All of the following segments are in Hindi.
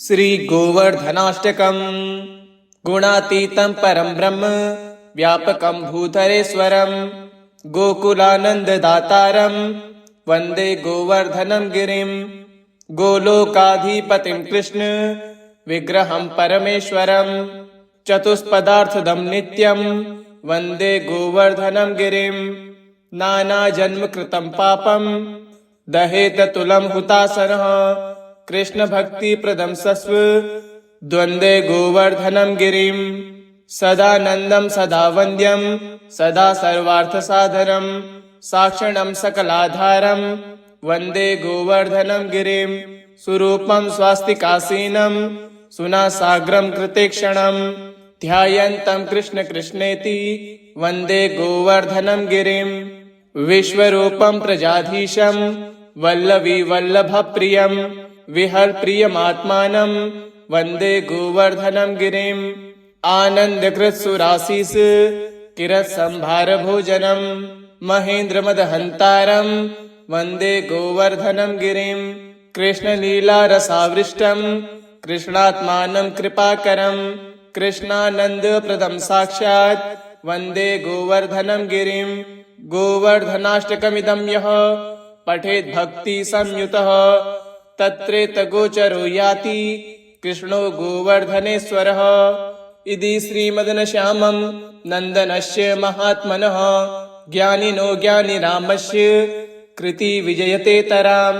श्री गोवर्धनाष्टकम् गुणातीतं परं ब्रह्म व्यापकं भूधरेश्वरं गोकुलानन्ददातारं वन्दे गोवर्धनं गिरिं गोलोकाधिपतिं कृष्ण विग्रहं परमेश्वरं चतुष्पदार्थदं नित्यं वन्दे गोवर्धनं गिरिं नानाजन्मकृतं पापं दहेत तुलं हुताशनः कृष्णभक्तिप्रदं सस्व द्वन्द्वे गोवर्धनं गिरिं सदानन्दं सदा वन्द्यं सदा सर्वार्थसाधनं साक्षणं सकलाधारं वन्दे गोवर्धनं गिरिं सुरूपं स्वास्तिकासीनं सुनासाग्रं कृतेक्षणं ध्यायन्तं कृष्ण कृष्णेति वन्दे गोवर्धनं गिरिं विश्वरूपं प्रजाधीशं वल्लवी वल्लभप्रियं विहरप्रियमात्मानं वन्दे गोवर्धनं गिरिं आनन्दकृत्सुरासीस किरत्संभारभोजनं महेन्द्रमदहन्तारं वन्दे गोवर्धनं गिरिं कृष्णलीलारसावृष्टं कृष्णात्मानं कृपाकरं कृष्णानन्दप्रदं साक्षात् वन्दे गोवर्धनं गिरिं गोवर्धनाष्टकमिदं यः पठेत् भक्तिसंयुतः तत्रेतगोचरो याति कृष्णो गोवर्धनेश्वरः इति श्रीमदनश्यामं नन्दनस्य महात्मनः ज्ञानिनो ज्ञानिरामस्य कृति विजयते तरां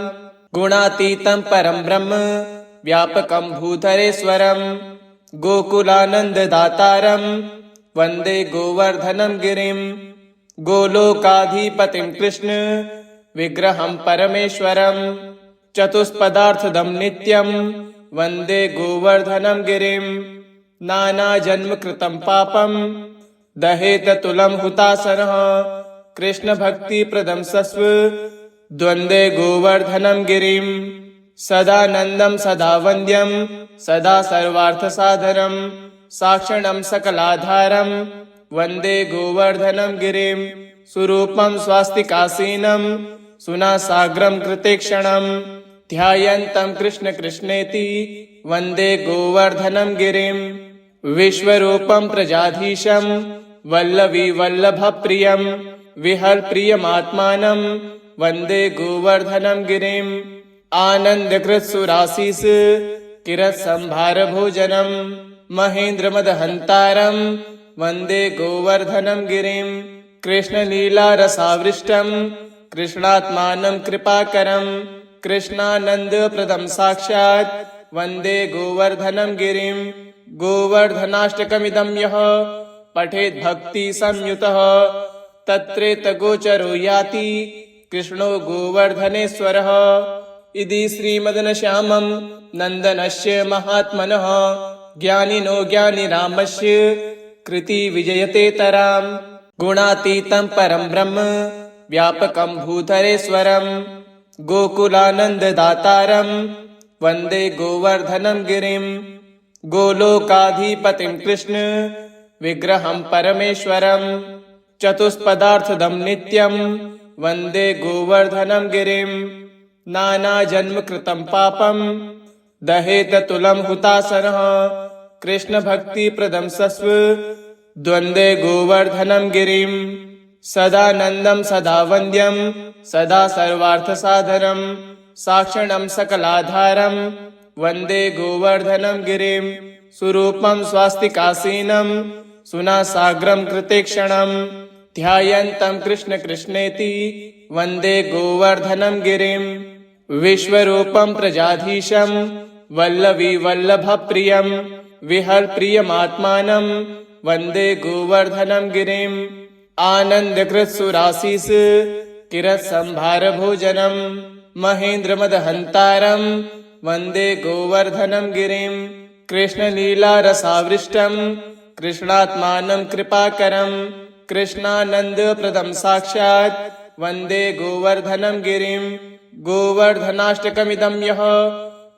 गुणातीतं परं ब्रह्म व्यापकं भूधरेश्वरं गोकुलानन्ददातारं वन्दे गोवर्धनं गिरिं गोलोकाधिपतिं कृष्ण विग्रहं परमेश्वरं चतुष्पदार्थदं नित्यं वन्दे गोवर्धनं गिरिं नानाजन्मकृतं पापं दहेत तुलं हुताशनः कृष्णभक्तिप्रदं सस्व द्वन्द्वे गोवर्धनं गिरिं सदानन्दं सदा वन्द्यं सदा सर्वार्थसाधनं साक्षणं सकलाधारं वन्दे गोवर्धनं गिरिं सुरूपं स्वास्तिकासीनं सुनासाग्रं कृतेक्षणं ध्यायन्तं कृष्ण कृष्णेति वन्दे गोवर्धनं गिरिं विश्वरूपं प्रजाधीशं वल्लवी वल्लभप्रियं विहरप्रियमात्मानं वन्दे गोवर्धनं गिरिं आनन्दकृत्सुरासीस किरत्संभारभोजनं महेन्द्रमदहन्तारं वन्दे गोवर्धनं गिरिं कृष्णलीलारसावृष्टं कृष्णात्मानं कृपाकरं कृष्णानन्दप्रदं साक्षात् वन्दे गोवर्धनं गिरिं गोवर्धनाष्टकमिदं यः पठेत् भक्तिसंयुतः तत्रेतगोचरो याति कृष्णो गोवर्धनेश्वरः इति श्रीमदनश्यामं नन्दनस्य महात्मनः ज्ञानिनो ज्ञानिरामस्य कृति विजयते तरां गुणातीतं परं ब्रह्म व्यापकं भूधरेश्वरं गोकुलानन्ददातारं वन्दे गोवर्धनं गिरिं गोलोकाधिपतिं कृष्ण विग्रहं परमेश्वरं चतुष्पदार्थदं नित्यं वन्दे गोवर्धनं गिरिं नानाजन्मकृतं पापं दहेत तुलं हुताशनः कृष्णभक्तिप्रदं सस्व द्वन्द्वे गोवर्धनं गिरिं सदानन्दं सदा वन्द्यं सदा सर्वार्थसाधनं साक्षणं सकलाधारं वन्दे गोवर्धनं गिरिं सुरूपं स्वास्तिकासीनं सुनासाग्रं कृतेक्षणं ध्यायन्तं कृष्ण कृष्णेति वन्दे गोवर्धनं गिरिं विश्वरूपं प्रजाधीशं वल्लवी वल्लभप्रियं विहरप्रियमात्मानं वन्दे गोवर्धनं गिरिं आनन्दकृत्सुरासीस किरत्संभारभोजनं महेन्द्रमदहन्तारं वन्दे गोवर्धनं गिरिं कृष्णलीलारसावृष्टं कृष्णात्मानं कृपाकरं कृष्णानन्दप्रदं साक्षात् वन्दे गोवर्धनं गिरिं गोवर्धनाष्टकमिदं यः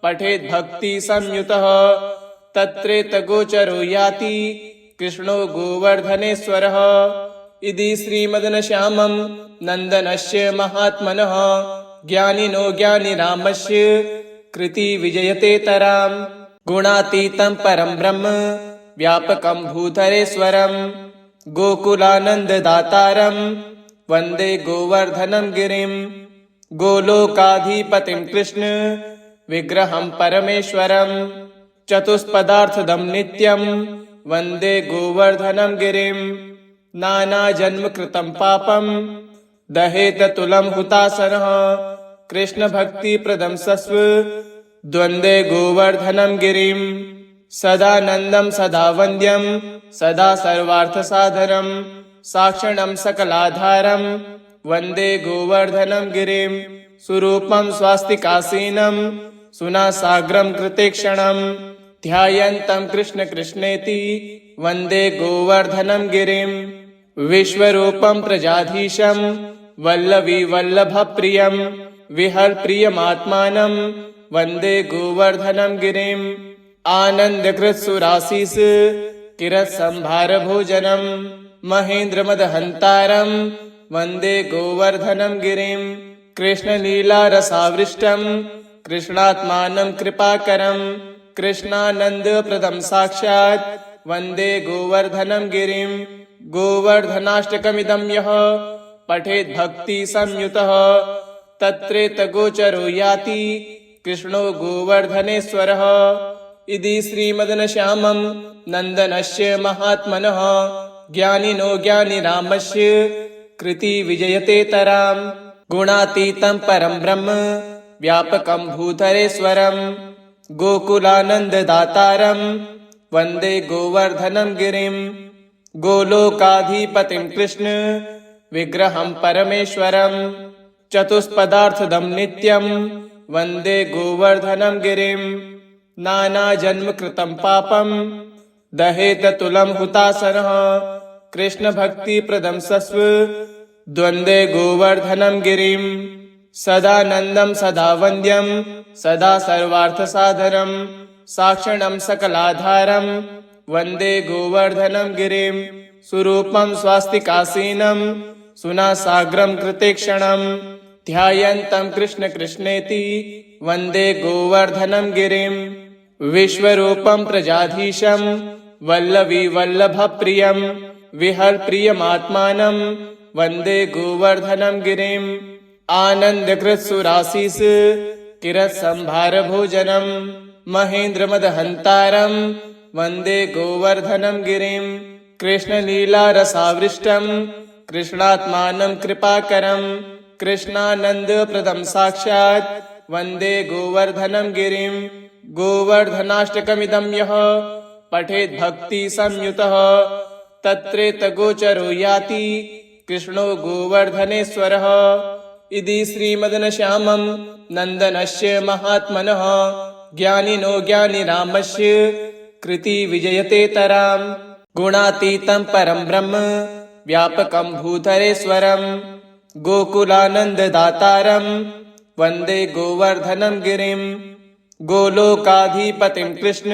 पठेत् भक्तिसंयुतः तत्रेतगोचरो याति कृष्णो गोवर्धनेश्वरः इति श्रीमदनश्यामं नन्दनस्य महात्मनः ज्ञानिनो ज्ञानिरामस्य कृति विजयते तरां गुणातीतं परं ब्रह्म व्यापकं भूधरेश्वरं गोकुलानन्ददातारं वन्दे गोवर्धनं गिरिं गोलोकाधिपतिं कृष्ण विग्रहं परमेश्वरं चतुष्पदार्थदं नित्यं वन्दे गोवर्धनं गिरिं नानाजन्मकृतं पापं दहेत तुलं हुतासनः कृष्णभक्तिप्रदं सस्व द्वन्द्वे गोवर्धनं गिरिं सदानन्दं सदा वन्द्यं सदा सर्वार्थसाधनं साक्षणं सकलाधारं वन्दे गोवर्धनं गिरिं सुरूपं स्वास्तिकासीनं सुनासाग्रं कृतेक्षणं ध्यायन्तं कृष्ण कृष्णेति वन्दे गोवर्धनं गिरिं विश्वरूपं प्रजाधीशं वल्लवी वल्लभप्रियं विहरप्रियमात्मानं वन्दे गोवर्धनं गिरिं आनन्दकृत्सुरासीस किरत्संभारभोजनं महेन्द्रमदहन्तारं वन्दे गोवर्धनं गिरिं कृष्णलीलारसावृष्टं कृष्णात्मानं कृपाकरं कृष्णानन्दप्रदं साक्षात् वन्दे गोवर्धनं गिरिं गोवर्धनाष्टकमिदं यः पठेद्भक्तिसंयुतः तत्रेतगोचरो याति कृष्णो गोवर्धनेश्वरः इति श्रीमदनश्यामं नन्दनस्य महात्मनः ज्ञानिनो ज्ञानिरामस्य कृति विजयतेतरां गुणातीतं परं ब्रह्म व्यापकं भूधरेश्वरं गोकुलानन्ददातारं वन्दे गोवर्धनं गिरिं गोलोकाधिपतिं कृष्ण विग्रहं परमेश्वरं चतुष्पदार्थदं नित्यं वन्दे गोवर्धनं गिरिं नानाजन्मकृतं पापं दहेत तुलं हुतासनः कृष्णभक्तिप्रदं सस्व द्वन्द्वे गोवर्धनं गिरिं सदानन्दं सदा वन्द्यं सदा सर्वार्थसाधनं साक्षणं सकलाधारं वन्दे गोवर्धनं गिरिं सुरूपं स्वास्तिकासीनं सुनासाग्रं कृतेक्षणं ध्यायन्तं कृष्ण कृष्णेति वन्दे गोवर्धनं गिरिं विश्वरूपं प्रजाधीशं वल्लवी वल्लभप्रियं विहरप्रियमात्मानं वन्दे गोवर्धनं गिरिं आनन्दकृत्सुरासीस किरत्संभारभोजनं महेन्द्रमदहन्तारं वन्दे गोवर्धनं गिरिं कृष्णलीलारसावृष्टं कृष्णात्मानं कृपाकरं कृष्णानन्दप्रदं साक्षात् वन्दे गोवर्धनं गिरिं गोवर्धनाष्टकमिदं यः पठेद्भक्तिसंयुतः तत्रेतगोचरो याति कृष्णो गोवर्धनेश्वरः इति श्रीमदनश्यामं नन्दनस्य महात्मनः ज्ञानिनो ज्ञानिरामस्य कृति विजयतेतरां गुणातीतं परं ब्रह्म व्यापकं भूधरेश्वरं गोकुलानन्ददातारं वन्दे गोवर्धनं गिरिं गोलोकाधिपतिं कृष्ण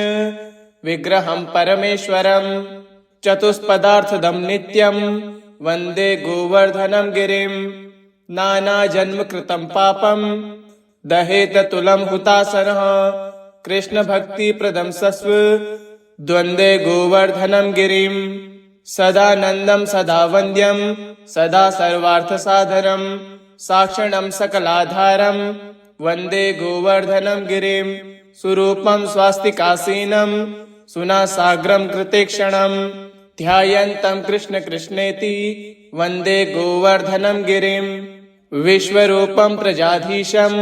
विग्रहं परमेश्वरं चतुष्पदार्थदं नित्यं वन्दे गोवर्धनं गिरिं नानाजन्मकृतं पापं दहेत तुलं हुतासनः कृष्णभक्तिप्रदं सस्व द्वन्द्वे गोवर्धनं गिरिं सदानन्दं सदा वन्द्यं सदा सर्वार्थसाधनं साक्षणं सकलाधारं वन्दे गोवर्धनं गिरिं सुरूपं स्वास्तिकासीनं सुनासाग्रं कृतेक्षणं ध्यायन्तं कृष्ण कृष्णेति वन्दे गोवर्धनं गिरिं विश्वरूपं प्रजाधीशं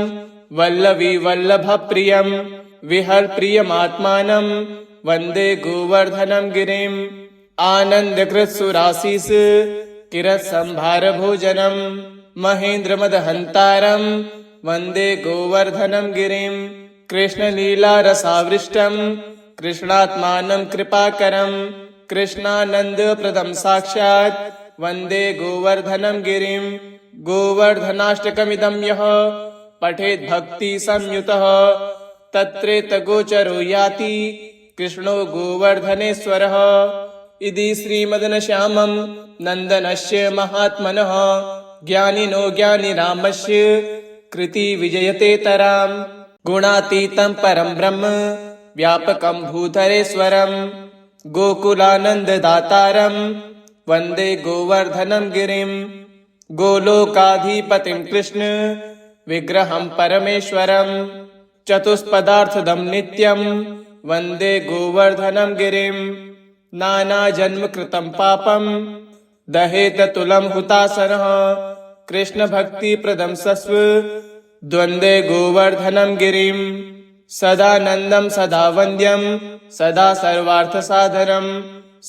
वल्लवी वल्लभप्रियं विहरप्रियमात्मानं वन्दे गोवर्धनं गिरिं आनन्दकृत्सुरासीस किरत्संभारभोजनं महेन्द्रमदहन्तारं वन्दे गोवर्धनं गिरिं कृष्णलीलारसावृष्टं कृष्णात्मानं कृपाकरं कृष्णानन्दप्रदं साक्षात् वन्दे गोवर्धनं गिरिं गोवर्धनाष्टकमिदं यः पठेद्भक्तिसंयुतः तत्रेतगोचरो याति कृष्णो गोवर्धनेश्वरः इति श्रीमदनश्यामं नन्दनस्य महात्मनः ज्ञानिनो ज्ञानिरामस्य कृति विजयतेतरां गुणातीतं परं ब्रह्म व्यापकं भूधरेश्वरं गोकुलानन्ददातारं वन्दे गोवर्धनं गिरिं गोलोकाधिपतिं कृष्ण विग्रहं परमेश्वरं चतुष्पदार्थदं नित्यं वन्दे गोवर्धनं गिरिं नानाजन्मकृतं पापं दहेत तुलं हुतासनः कृष्णभक्तिप्रदं सस्व द्वन्द्वे गोवर्धनं गिरिं सदानन्दं सदा वन्द्यं सदा सर्वार्थसाधनं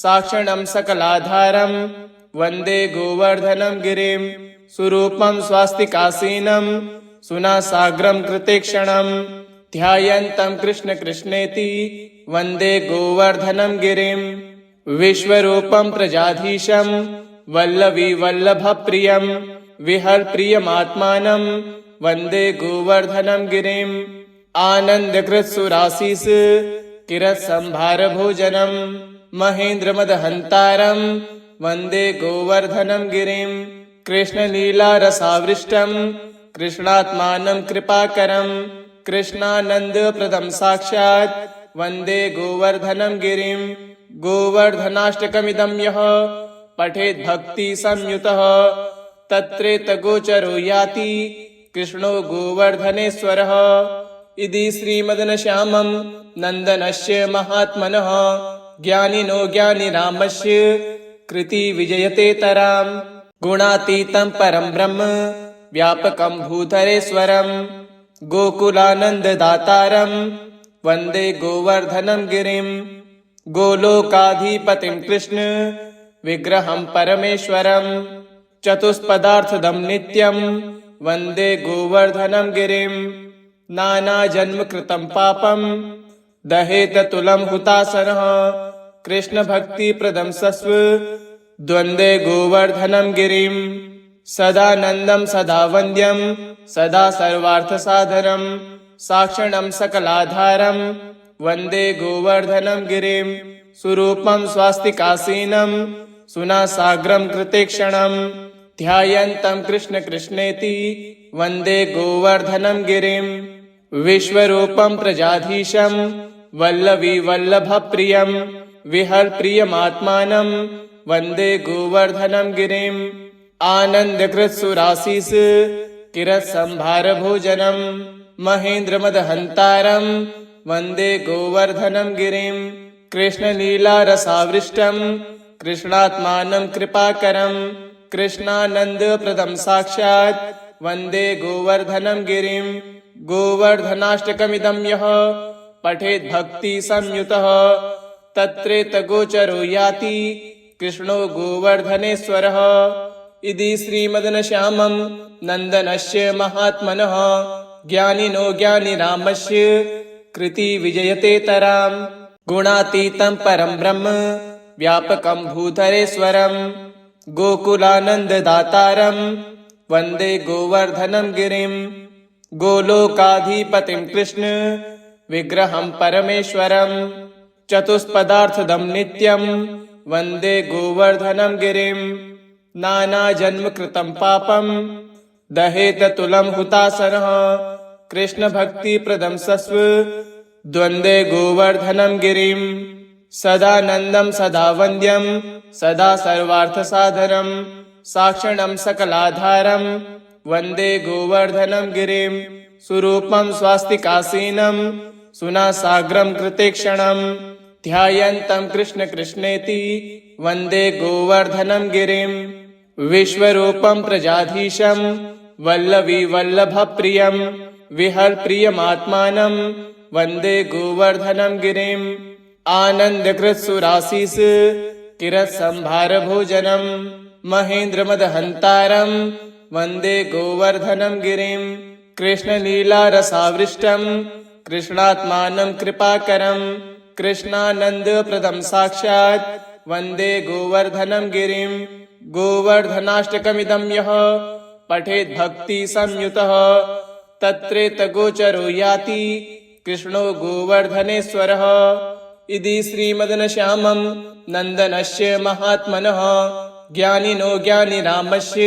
साक्षणं सकलाधारं वन्दे गोवर्धनं गिरिं सुरूपं स्वास्तिकासीनं सुनासाग्रं कृतेक्षणं ध्यायन्तं कृष्ण कृष्णेति वन्दे गोवर्धनं गिरिं विश्वरूपं प्रजाधीशं वल्लवी वल्लभप्रियं विहरप्रियमात्मानं वन्दे गोवर्धनं गिरिं आनन्दकृत्सुरासीस किरत्संभारभोजनं महेन्द्रमदहन्तारं वन्दे गोवर्धनं गिरिं कृष्णलीलारसावृष्टं कृष्णात्मानं कृपाकरं कृष्णानन्दप्रदं साक्षात् वन्दे गोवर्धनं गिरिं गोवर्धनाष्टकमिदं यः पठेत् भक्तिसंयुतः तत्रेतगोचरो याति कृष्णो गोवर्धनेश्वरः इति श्रीमदनश्यामं नन्दनस्य महात्मनः ज्ञानिनो ज्ञानिरामस्य कृति विजयतेतरां गुणातीतं परं ब्रह्म व्यापकं भूधरेश्वरं गोकुलानन्ददातारं वन्दे गोवर्धनं गिरिं गोलोकाधिपतिं कृष्ण विग्रहं परमेश्वरं चतुष्पदार्थदं नित्यं वन्दे गोवर्धनं गिरिं नानाजन्मकृतं पापं दहेत तुलं हुतासनः कृष्णभक्तिप्रदं सस्व द्वन्द्वे गोवर्धनं गिरिं सदानन्दं सदा वन्द्यं सदा सर्वार्थसाधनं साक्षणं सकलाधारं वन्दे गोवर्धनं गिरिं सुरूपं स्वास्तिकासीनं सुनासाग्रं कृतेक्षणं ध्यायन्तं कृष्ण कृष्णेति वन्दे गोवर्धनं गिरिं विश्वरूपं प्रजाधीशं वल्लवी वल्लभप्रियं विहरप्रियमात्मानं वन्दे गोवर्धनं गिरिं आनन्दकृत्सुरासीस किरत्संभारभोजनं महेन्द्रमदहन्तारं वन्दे गोवर्धनं गिरिं कृष्णलीलारसावृष्टं कृष्णात्मानं कृपाकरं कृष्णानन्दप्रदं साक्षात् वन्दे गोवर्धनं गिरिं गोवर्धनाष्टकमिदं यः पठेत् भक्तिसंयुतः तत्रेतगोचरो याति कृष्णो गोवर्धनेश्वरः इति श्रीमदनश्यामं नन्दनस्य महात्मनः ज्ञानिनो ज्ञानिरामस्य कृति विजयतेतरां गुणातीतं परं ब्रह्म व्यापकं भूधरेश्वरं गोकुलानन्ददातारं वन्दे गोवर्धनं गिरिं गोलोकाधिपतिं कृष्ण विग्रहं परमेश्वरं चतुष्पदार्थदं नित्यं वन्दे गोवर्धनं गिरिं नानाजन्मकृतं पापं दहेत तुलं हुतासनः कृष्णभक्तिप्रदं सस्व द्वन्द्वे गोवर्धनं गिरिं सदानन्दं सदा वन्द्यं सदा सर्वार्थसाधनं साक्षणं सकलाधारं वन्दे गोवर्धनं गिरिं सुरूपं स्वास्तिकासीनं सुनासाग्रं कृतेक्षणं ध्यायन्तं कृष्ण कृष्णेति वन्दे गोवर्धनं गिरिं विश्वरूपं प्रजाधीशं वल्लवी वल्लभप्रियं विहरप्रियमात्मानं वन्दे गोवर्धनं गिरिं आनन्दकृत्सुरासीस किरत्संभारभोजनं महेन्द्रमदहन्तारं वन्दे गोवर्धनं गिरिं कृष्णलीलारसावृष्टं कृष्णात्मानं कृपाकरं कृष्णानन्दप्रदं साक्षात् वन्दे गोवर्धनं गिरिं गोवर्धनाष्टकमिदं यः पठेत् भक्तिसंयुतः तत्रेतगोचरो याति कृष्णो गोवर्धनेश्वरः इति श्रीमदनश्यामं नन्दनस्य महात्मनः ज्ञानिनो ज्ञानिरामस्य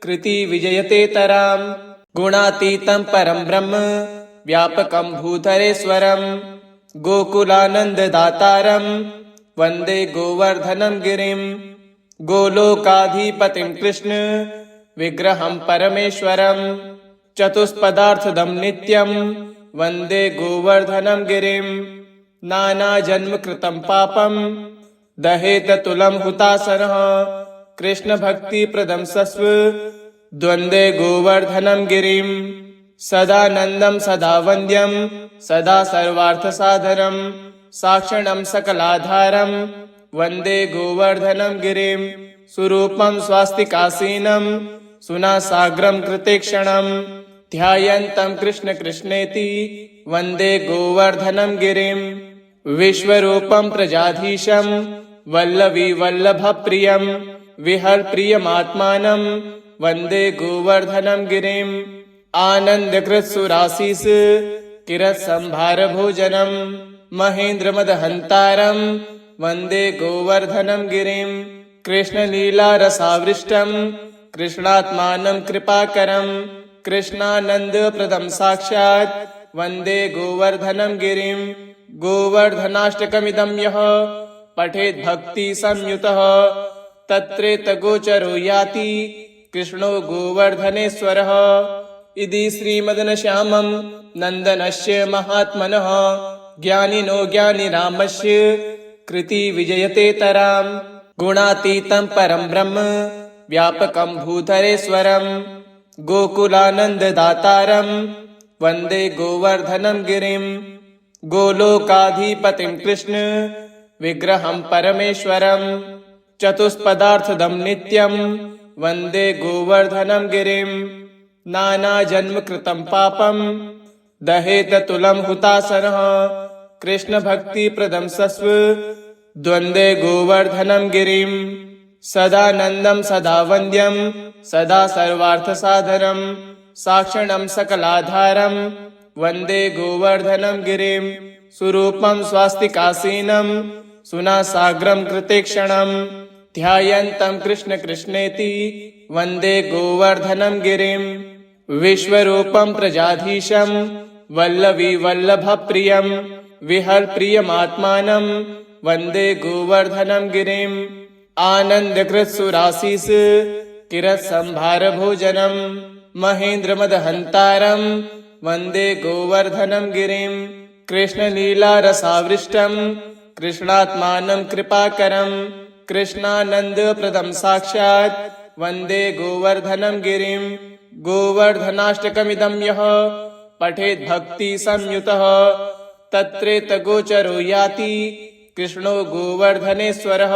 कृति विजयतेतरां गुणातीतं परं ब्रह्म व्यापकं भूधरेश्वरं गोकुलानन्ददातारं वन्दे गोवर्धनं गिरिं गोलोकाधिपतिं कृष्ण विग्रहं परमेश्वरं चतुष्पदार्थदं नित्यं वन्दे गोवर्धनं गिरिं नानाजन्मकृतं पापं दहेत तुलं हुतासनः कृष्णभक्तिप्रदं सस्व द्वन्द्वे गोवर्धनं गिरिं सदानन्दं सदा वन्द्यं सदा सर्वार्थसाधनं साक्षणं सकलाधारं वन्दे गोवर्धनं गिरिं सुरूपं स्वास्तिकासीनं सुनासाग्रं कृतेक्षणं ध्यायन्तं कृष्ण कृष्णेति वन्दे गोवर्धनं गिरिं विश्वरूपं प्रजाधीशं वल्लवी वल्लभप्रियं विहरप्रियमात्मानं वन्दे गोवर्धनं गिरिं आनन्दकृत्सुरासीस किरत्संभारभोजनं महेन्द्रमदहन्तारं वन्दे गोवर्धनं गिरिं कृष्णलीलारसावृष्टं कृष्णात्मानं कृपाकरं कृष्णानन्दप्रदं साक्षात् वन्दे गोवर्धनं गिरिं गोवर्धनाष्टकमिदं यः पठेत् भक्तिसंयुतः तत्रेतगोचरो याति कृष्णो गोवर्धनेश्वरः इति श्रीमदनश्यामं नन्दनस्य महात्मनः ज्ञानिनो ज्ञानिरामस्य कृति विजयतेतरां गुणातीतं परं ब्रह्म व्यापकं भूधरेश्वरं गोकुलानन्ददातारं वन्दे गोवर्धनं गिरिं गोलोकाधिपतिं कृष्ण विग्रहं परमेश्वरं चतुष्पदार्थदं नित्यं वन्दे गोवर्धनं गिरिं नानाजन्मकृतं पापं दहेत तुलं हुतासनः कृष्णभक्तिप्रदं सस्व द्वन्द्वे गोवर्धनं गिरिं सदानन्दं सदा वन्द्यं सदा सर्वार्थसाधनं साक्षणं सकलाधारं वन्दे गोवर्धनं गिरिं सुरूपं स्वास्तिकासीनं सुनासाग्रं कृतेक्षणं ध्यायन्तं कृष्ण कृष्णेति वन्दे गोवर्धनं गिरिं विश्वरूपं प्रजाधीशं वल्लवी वल्लभप्रियं विहरप्रियमात्मानं वन्दे गोवर्धनं गिरिं आनन्दकृत्सुरासीस किरत्संभारभोजनं महेन्द्रमदहन्तारं वन्दे गोवर्धनं गिरिं कृष्णलीलारसावृष्टं कृष्णात्मानं कृपाकरं कृष्णानन्दप्रदं साक्षात् वन्दे गोवर्धनं गिरिं गोवर्धनाष्टकमिदं यः पठेत् भक्तिसंयुतः तत्रेतगोचरो याति कृष्णो गोवर्धनेश्वरः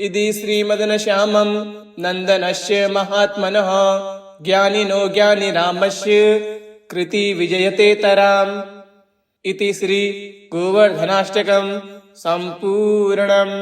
इति श्रीमदनश्यामं नन्दनस्य महात्मनः ज्ञानिनो ज्ञानिरामस्य कृति विजयतेतराम् इति श्री गोवर्धनाष्टकं सम्पूर्णम्।